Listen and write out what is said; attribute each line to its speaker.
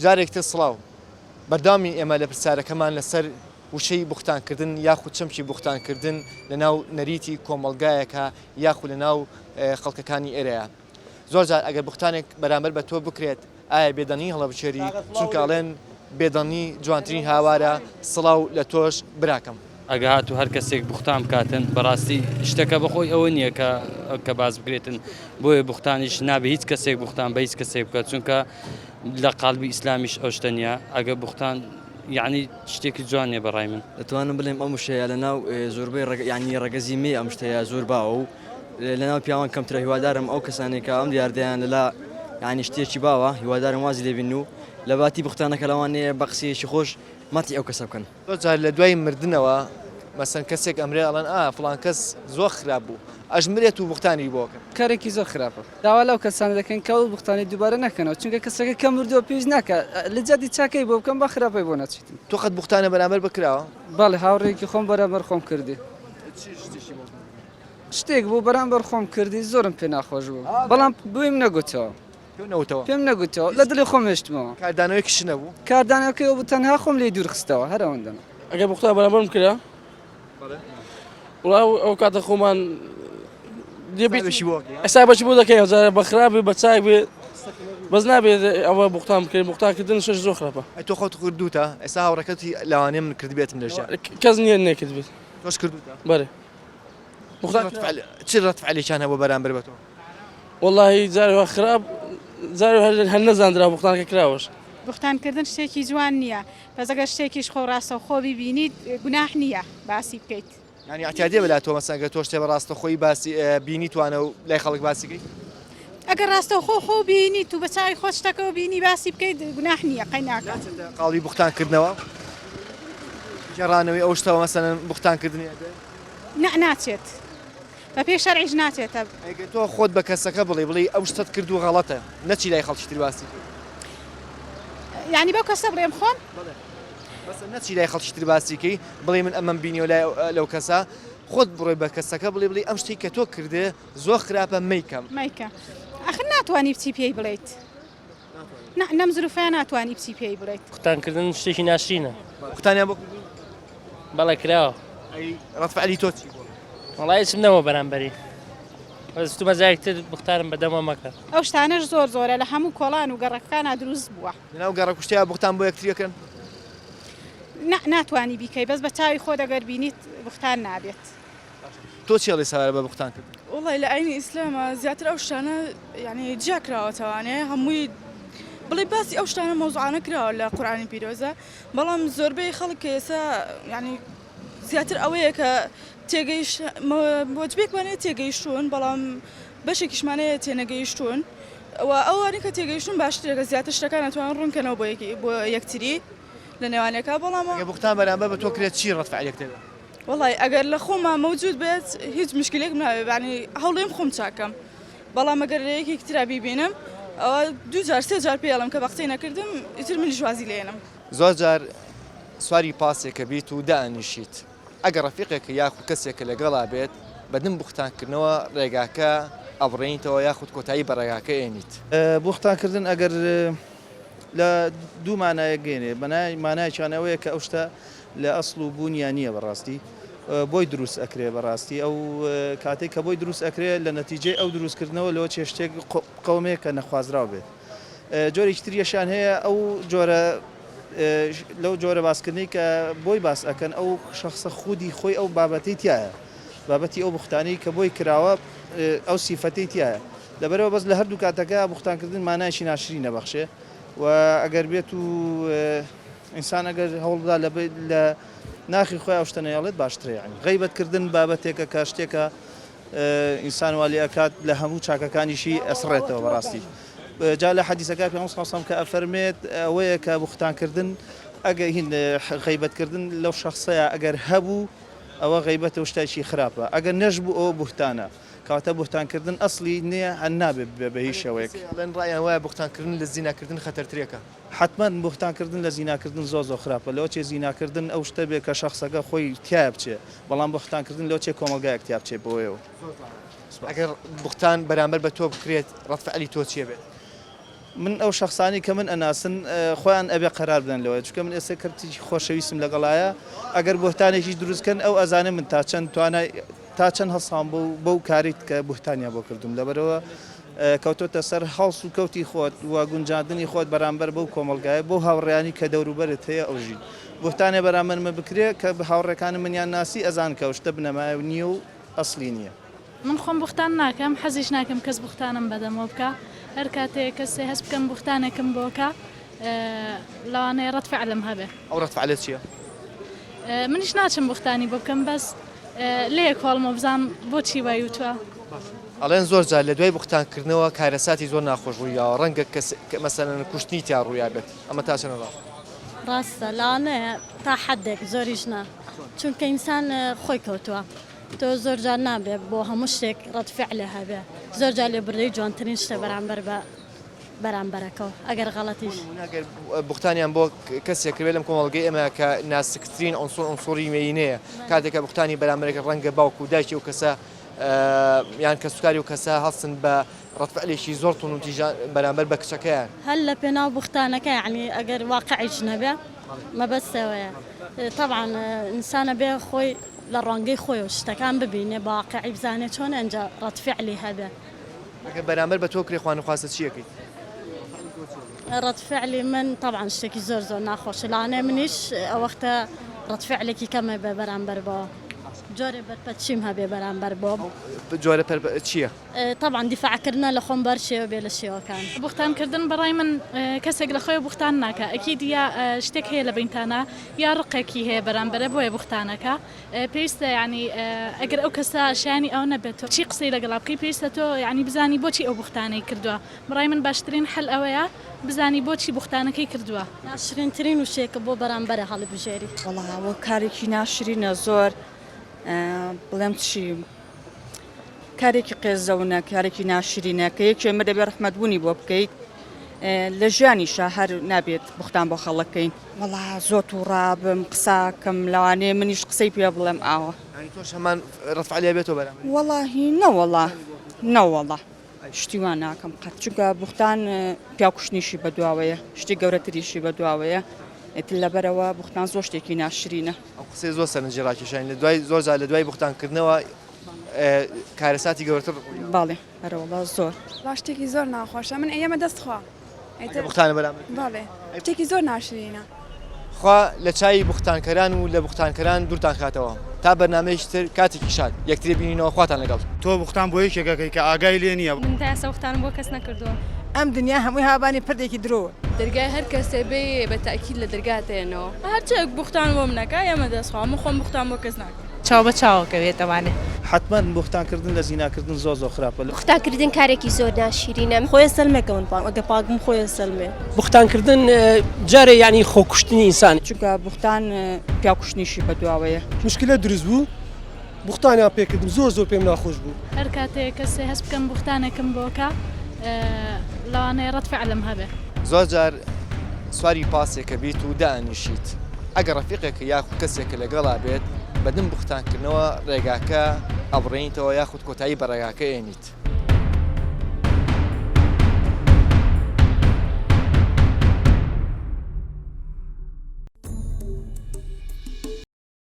Speaker 1: جارێکتر سڵاو بەردامی ئێمە لە پرسیارەکەمان لەسەر وشەی بوختانکردن یاخود چەمکی بوختانکردن لە ناو نەریتی کۆمەڵگایەکە یاخود لە ناو خەڵکەکانی ئێرەیە. زۆر جار ئەگەر بوختانێک بەرامبەر بە تۆ بکرێت ئایا بێدەنی هەڵەبچێری چونکە ئەڵێن بێدەنی جوانترین هاوارە سڵاو لە تۆش براکەم.
Speaker 2: ئەگە هاتو هەر کەسێک بوختان بکاتن بەڕاستی شتەکە بەخۆی ئەوە نییە کە باز بگرێتن بۆیە بوختانیش نابێ هیچ کەسێک بوختان بە هیچ کەسێک بکات چونکە لە قالبی ئیسلامیش ئەو شتە نیە ئەگە بوختان یعنی شتێکی جوانێ بەڕای من
Speaker 3: دەتوانم بڵێم ئەم شەیە لە ناو زۆربەی ینی ڕەگەزی مێ ئەم شتەیە زۆر باوە و لە ناو پیاوان کەمترە هیوادارم ئەو کەسانێکە ئەم دیاردەیان لەلا ینی شتێکی باوە هیوادارم وازی لێبین و لە باتی بوختانەکە لەوانەیە بە قسەیەکی خۆش ماتی ئەو کەسە بکەن.
Speaker 1: زۆر لە دوای مردنەوە مەسەن کەسێک ئەمرێ ئەڵەن فڵان کەس زۆر خراپ بوو ئەژمرێت و بوختانی بۆکەن
Speaker 4: کارێکی زۆر خراپە داوا لەو کەسانە دەکەن کە ئەو بوختانی دووبارە نەکەنەوە چونکە کەسەکە کە مردووە پێویست ناکە لە جادی چاکەی بۆ بکەم بە خراپەی بۆ نەچیتن.
Speaker 1: تۆ قەت بوختانە بەرامبەر بکراوە؟
Speaker 4: بەڵێ هاوڕێکی خۆم بەرامبەر خۆم کردی شتێک بوو بەرامبەر خۆم کردی زۆرم پێ ناخۆش بوو بەڵام بوویم نەگوتەوە پێم نەگوتەوە لە دڵی خۆم هێشتمەوە
Speaker 1: کاردانەوەیکیش نەبوو
Speaker 4: کاردانەکەی ئەو بوو تەنها خۆم لێ دوور خستەوە هەر ئەوەندەمە.
Speaker 5: ئەگەر بوختان بەرامبەرم کرا وڵاو ئەو کاتە خۆمان ئێستا بەچ بوو دەکەین بە خراپی بە چاک بێ بەس نابێت ئەوە بوختان بکەین بوختانکردن شەش زۆر خراپە.
Speaker 1: تۆ خۆت کردوتە ئێستا هاوڕەکەتی لەوانەیە من کرد بێتم لەژیان
Speaker 5: کەس نییە نێکرد بێت
Speaker 1: تۆش کردوتە؟
Speaker 5: بەێ
Speaker 1: چ ڕەتفعەلیان هەبوو بەرامبەر بە تۆ؟
Speaker 5: وەڵاهی جارێ خراپ جارێ هەر نەزاندرا بوختانەکە کراوەش.
Speaker 6: بوختانکردن شتێکی جوان نییە بەس ئەگەر شتێکیش خۆ ڕاستە و خۆ بیبینیت گوناح نییە باسی بکەیت.
Speaker 1: ینی احتیاجێ بەلا تۆ مەسەنگە تۆ شتێ بە ڕاستە خۆی باسی بینی توانە و لای خەڵک باسیکەی
Speaker 6: ئەگەر ڕاستە خۆ بینیت و بە چاوی خۆت شتەکەەوە بینی باسی بکەیت گوناح نییە قەی ناکات.
Speaker 1: قاڵی بوختانکردنەوە گەڕانەوەی ئەو شتەوە مەسەن بوختانکردنی
Speaker 6: ناچێت بە پێی شەرعیش ناچێتە.
Speaker 1: ئەگەر تۆ خۆت بە کەسەکە بڵێ ئەو شتت کرد و غەڵەتە نەچی لای خەڵکی تر باسی
Speaker 6: یعنی بەو کەسە بڵێم خۆم
Speaker 1: نەچی لای خەڵکی تر باسیکەی بڵێ من ئەمەم بینیەوە لەو کەسە خۆت بڕۆی بە کەسەکە بڵێ ئەم شتێک کە تۆ کردێ زۆر خراپە مەیکەم
Speaker 6: ئەخر ناتوانانی بچی پێی بڵێیت نەم زروفیان ناتوانانی بچی پێی بڵێیت.
Speaker 7: بوختانکردن شتێکی ناشرینە
Speaker 1: بوختانیان بۆ
Speaker 7: بەڵێ کراوە
Speaker 1: ڕەتفعەلی تۆ چی
Speaker 7: وەڵای هیچم نەوە بەرامبەری بەس تو بەجارێکتر بوختارم بەدەمە مەکە.
Speaker 6: ئەو شتانەش زۆرە لە هەموو کۆڵان و گەڕەکانە دروست بووە
Speaker 1: لەناو گەڕە کوشتیا بوختان بۆ یەکتریەکەن
Speaker 6: ناتوانانی بیکەی بەس بە چاوی خۆ دەگەر بینیت بوختان نابێت.
Speaker 1: تۆ چێڵی سەوارە بە بوختان کرد؟
Speaker 8: وڵی لە ئاینی ئیسلامە زیاتر ئەو شتانە یعنی جیاکراوەتەوانێ هەمووی بڵێ باسی ئەو شتانە مەوزوعانە کراوە لە قورئانی پیرۆزە بەڵام زۆربەی خەڵک کە ئێستا ینی زیاتر ئەوەیە کە وەجبێک وانەیە تێگەیشتون بەڵام بەشێکیشمانەیە تێنەگەیشتون ئەوانی کە تێگەیشتون باشترێکە زیاتر شتەکان ناتوانن ڕوونکەنەوە بۆ یەکتری لە نێوانەکە بەڵام
Speaker 1: بوختان بەرامبەر بە تۆ کرێت چی ڕەتفعەلیەکتێدا؟
Speaker 8: وڵی ئەگەر لە خۆمان مەوجود بێت هیچ مشکلێک ناوێت ینی هەوڵێم خۆم چاکەم بەڵام ئەگەر یەکی کترا بیبینم ئەوە دوو جار سێ جار پێڵم کە بە قسەی نەکردم ئیتر منیش وازی لێنم.
Speaker 1: زۆر جار سواری پاسێکە بیت و دانیشیت ئەگەر ڕەفیقێکە یاخود کەسێکە لەگەڵا بێت بەدەم بوختانکردنەوە ڕێگاکە ئەبڕێنیتەوە یاخود کۆتایی بە ڕێگاکە ئێنیت.
Speaker 9: بوختانکردن ئەگەر لە دوو مانایە گەێنێ مانایەکیانەوەیە کە ئەو شتە لە ئەسڵ و بوونیان نییە بەڕاستی بۆی دروست ئەکرێ بەڕاستی ئەو کاتێک کە بۆی دروست ئەکرێ لە نەتیجەی ئەو دروستکردنەوە لەوە چێشتێک قەومەیە کە نەخوازراو بێت. جۆرێکی تریەشان هەیە ئەو جۆرە لەو جۆرە باسکردنی کە بۆی باس ئەکەن ئەو شخصە خودی خۆی ئەو بابەتی تایە بابەتی ئەو بوختانی کە بۆی کراوە ئەو سیفەتی تایە لەبەرەوە بەس لە هەردوو کاتەکە بوختانکردن مانایشی ناشری نەبەخشێ و ئەگەر بێت و ئینسان ئەگەر هەوڵدا لە ناخی خۆی ئەو شتەنەیەڵێت باشترە ینی غەیبەتکردن بابەتێکە کە شتێکە ئینسان والی ئەکات لە هەموو چاکەکانیشی ئەسڕێتەوە بەڕاستی. جا لە حەدیسەکە پێ سەڵسەم کە ئەفەرمێت ئەوەیە کە بوختانکردن ئەگەر هین غەیبەتکردن لەو شخصەیە ئەگەر هەبوو ئەوە غەیبەتە و شتێکی خراپە ئەگەر نەژبوو ئەوە بوختانە کەواتە بوختانکردن ئەسڵی نییە هەن نابێت بە هیچ شێوەیەک.
Speaker 1: ڕایان وایە بوختانکردن لە زیناکردن خەتەرترێکە
Speaker 9: حتمما بوختانکردن لە زیناکردن زۆ خراپە لەوە چێ زیناکردن ئەو شتە بێت کە شخصەکە خۆی تایە بچێ بەڵام بوختانکردن لەو چێ کۆمەلگایەک تیا بچێ بۆیەوە.
Speaker 1: ئەگەر بوختان بەرامبەر بە تۆ بکرێت ڕەتفعەلی تۆ چیە بێت؟
Speaker 9: من ئەو شخصانی کە من ئەناسن خۆیان ئەبێ قەرار بدەن لەوە چونکە من ئێستا کەرتی خۆشەویستم لەگەڵایە ئەگەر بۆهتانێکی دروستکەن ئەو ئەزانێ من تا چەند هەسام بەو کاریت کە بوهتانیا بۆ کردم لەبەرەوە کەوتۆتە سەر هەڵس و کەوتی خۆت و گونجاندنی خۆت بەرامبەر بەو کۆمەلگایە بۆ هاوڕێیانی کە دەوروبەرت هەیە ئەوژین بوهتانێ بەرامبەرمە بکرێ کە بە هاوڕێکانی منیان ناسی ئەزان کە شتە بنەمایە نییە و ئەسلی نییە.
Speaker 6: من خۆم بوختان ناکەم حەزیش ناکەم کەس بوختانم بەدەمەوە بکە هەر کاتێک کەسێ هەست بکەم بوختانێکم بۆکە لەوانەیە ڕەتفعلم هەبێ.
Speaker 1: ئەو ڕەتفعلت چییە؟
Speaker 6: منیش ناچم بوختانی بۆ بکەم بەس لێ کۆڵمە بزان بۆچی وای وتووە.
Speaker 1: ئەڵێن زۆر جار لە دوای بوختانکردنەوە کارەساتی زۆر ناخۆش ڕوویەوە ڕەنگە مەسەلەن کوشتنی تیا ڕوویا بێت ئەمە تا چەنە ڕاست؟
Speaker 10: ڕاستە لاانەیە تا حدێک زۆریش نا چونکە ئینسان خۆی کەوتووە تۆ زۆر جار نابێت بۆ هەموو شتێک ڕەتفعلێ هەبێ زۆر جار لێ بردەی جوانترین شتە بەرامبەر بە بەرامبەرەکەەوە ئەگەر غەڵەتیش
Speaker 1: بوختانیان بۆ کەسێک کردێت لەم کۆمەڵگەی ئێمە کە ناسکترین ئەنسۆری مینەیە کاتێکە بوختانی بەرامبەرێک ڕەنگە باوکو و دایکی و کەسە یان کە سوکاری و کەسە هەڵسن بە ڕەتفعلێکی زۆر تون و بەرامبەر بە کچەکەیان
Speaker 10: هەل لە پێناو بوختانەکە یعنی ئەگەر واقعیش نەبێ مەبەستەوەیە طبعاً ئینسانە بێ خۆی لە ڕەنگەی خۆی و شتەکان ببینێ باواقعی بزانێت چۆن ئەنجا ڕەتفعلی هەبێ
Speaker 1: بەرامبەر بە تۆ کرێ خوانخواستە چیەکەیت؟
Speaker 10: ڕەتفعلی من طبعاً شتێکی زۆر ناخۆشە لاانێ منیش ئەوەختە ڕەتفعلێکی کەمە بە بەرامبەر بۆ جۆرە بەرپەچیم هەبێ بەرامبەر بۆ
Speaker 1: جۆرە چییە؟
Speaker 10: طبعاً دیفاعکردنە لە خۆم بەر شێوە بێ لە شێوەکان
Speaker 6: بوختانکردن بەڕای من کەسێک لە خۆی بوختان ناکە ئەکید یا شتێک هەیە لە بینتانە یا ڕقێکی هەیە بەرامبەرە بۆیە بوختانەکە پێویستە ینی ئەگەر ئەو کەسە شانی ئەو نەبێت چی قسەی لەگەڵا بکەی پێویستە تۆ ینی بزانی بۆچی ئەو بوختانەی کردووە بەڕای من باشترین حل ئەوەیە بزانی بۆچی بوختانەکەی کردووە
Speaker 10: ناشرینترین وشێکە بۆ بەرامبەرە هەڵبژێری
Speaker 11: وەڵاوە کارێکی ناشرینە زۆر بڵێم چی کارێکی قێزەونە کارێکی ناشرینە کە یەکێ مە دەبێ ڕەحمەتبوونی بۆ بکەیت لە ژیانیشە هەر نابێت بوختان بۆ خەڵەکەین وەڵا زۆر و ڕابم قساکەم لەوانەیە منیش قسەی پێ بڵێم ئاوە
Speaker 1: تۆش هەمان ڕەتفعلێ بێتەوە بەرامبەر
Speaker 11: وەڵاهی نەوەڵا شتیوان ناکەم قەت چونکە بوختان پیاکوشتنیشی بەدواوەیە شتی گەورەتریشی بەدواوەیە ئێتر لەبەرەوە بوختان زۆر شتێکی ناشرینە
Speaker 1: ئەو قسەی زۆر سەرنجی ڕاکێشان لە دوای زۆر جار لە دوای بوختانکردنەوە کارەساتی گەورەتر
Speaker 11: باڵێ هەرەوەڵا زۆر
Speaker 8: شتێکی زۆر ناخۆشە من ئێمە دەستخوا
Speaker 1: بوختانە بەرامبەر
Speaker 8: باڵێ شتێکی زۆر ناشرینە
Speaker 1: خوا لە چای بوختانکەران و لە بوختانکەران دوورتان خاتەوە تا بەرنامەیەکی تر کاتێکی شاد یەکترێ بینینەوە خواتان لەگەڵ
Speaker 9: تۆ بوختان بۆ یەکێکەکەی کە ئاگای لێ نییە
Speaker 6: من تا ئێستا بوختانم بۆ کەس نەکردووە
Speaker 11: ئەم دنیا هەمووی هابانی پردێکی درۆ
Speaker 8: دەرگای هەر کەسێ بێ بە تاکید لە دەرگاتێنەوە هەرچێک بوختان بۆ منەکە ئێمە دەستخوا من خۆم بوختان بۆ کەس ناکەم
Speaker 11: چاو بە چاوەکەوێتەوانێ
Speaker 9: حتمما بوختانکردن لە زیناکردن زۆر خراپە
Speaker 10: بوختانکردن کارێکی زۆر ناشرینە خۆی سەلمێکە من پاک ئەگە پاکم خۆی سەلمێ
Speaker 7: بوختانکردن جارێ ینی خۆکوشتنی ئینسان
Speaker 11: چونکە بوختان پیاکوشتنیشی بەدواوەیە
Speaker 5: مشکلە دروست بوو بوختانیان پێکردم زۆر پێم ناخۆش بوو
Speaker 6: هەر کاتێک کەسێ هەست بکەم بوختانێکم بۆکە لەوانەیە ڕەتفعلم هەبێ
Speaker 1: زۆر جار سواری پاسێکە بیت و دانیشیت ئەگەر ڕەفیقێکە یاخود کەسێکە لەگەڵا بێت بەدەم بوختانکردنەوە ڕێگاکە ئەبڕێنیتەوە یاخود کۆتایی بە ڕێگاکە ئێنیت